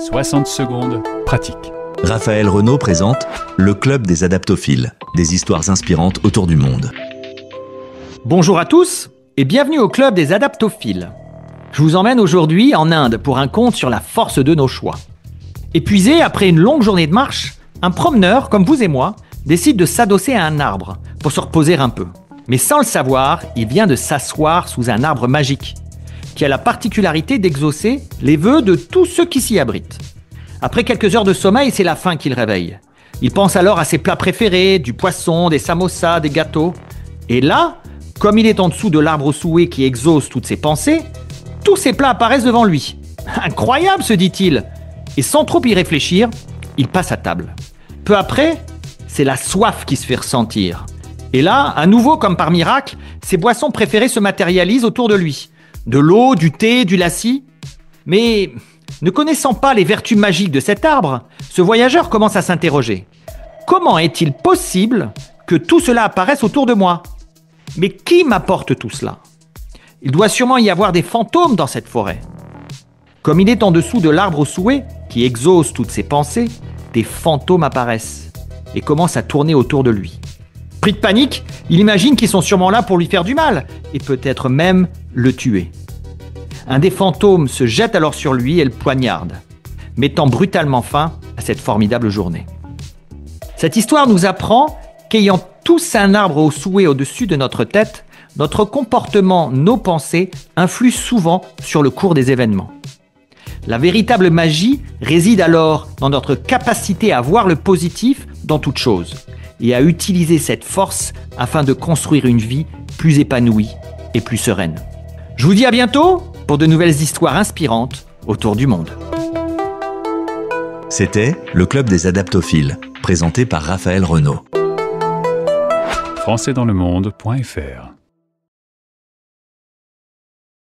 60 secondes, pratique. Raphaël Renaud présente le Club des Adaptophiles, des histoires inspirantes autour du monde. Bonjour à tous et bienvenue au Club des Adaptophiles. Je vous emmène aujourd'hui en Inde pour un conte sur la force de nos choix. Épuisé après une longue journée de marche, un promeneur, comme vous et moi, décide de s'adosser à un arbre pour se reposer un peu. Mais sans le savoir, il vient de s'asseoir sous un arbre magique qui a la particularité d'exaucer les vœux de tous ceux qui s'y abritent. Après quelques heures de sommeil, c'est la faim qui le réveille. Il pense alors à ses plats préférés, du poisson, des samosas, des gâteaux. Et là, comme il est en dessous de l'arbre au souhait qui exauce toutes ses pensées, tous ces plats apparaissent devant lui. Incroyable, se dit-il. Et sans trop y réfléchir, il passe à table. Peu après, c'est la soif qui se fait ressentir. Et là, à nouveau, comme par miracle, ses boissons préférées se matérialisent autour de lui. De l'eau, du thé, du lassi. Mais ne connaissant pas les vertus magiques de cet arbre, ce voyageur commence à s'interroger. Comment est-il possible que tout cela apparaisse autour de moi ? Mais qui m'apporte tout cela ? Il doit sûrement y avoir des fantômes dans cette forêt. Comme il est en dessous de l'arbre au souhait, qui exauce toutes ses pensées, des fantômes apparaissent et commencent à tourner autour de lui. Pris de panique, il imagine qu'ils sont sûrement là pour lui faire du mal, et peut-être même le tuer. Un des fantômes se jette alors sur lui et le poignarde, mettant brutalement fin à cette formidable journée. Cette histoire nous apprend qu'ayant tous un arbre au souhait au-dessus de notre tête, notre comportement, nos pensées influent souvent sur le cours des événements. La véritable magie réside alors dans notre capacité à voir le positif dans toute chose et à utiliser cette force afin de construire une vie plus épanouie et plus sereine. Je vous dis à bientôt pour de nouvelles histoires inspirantes autour du monde. C'était le Club des Adaptophiles, présenté par Raphaël Renaud. Françaisdanslemonde.fr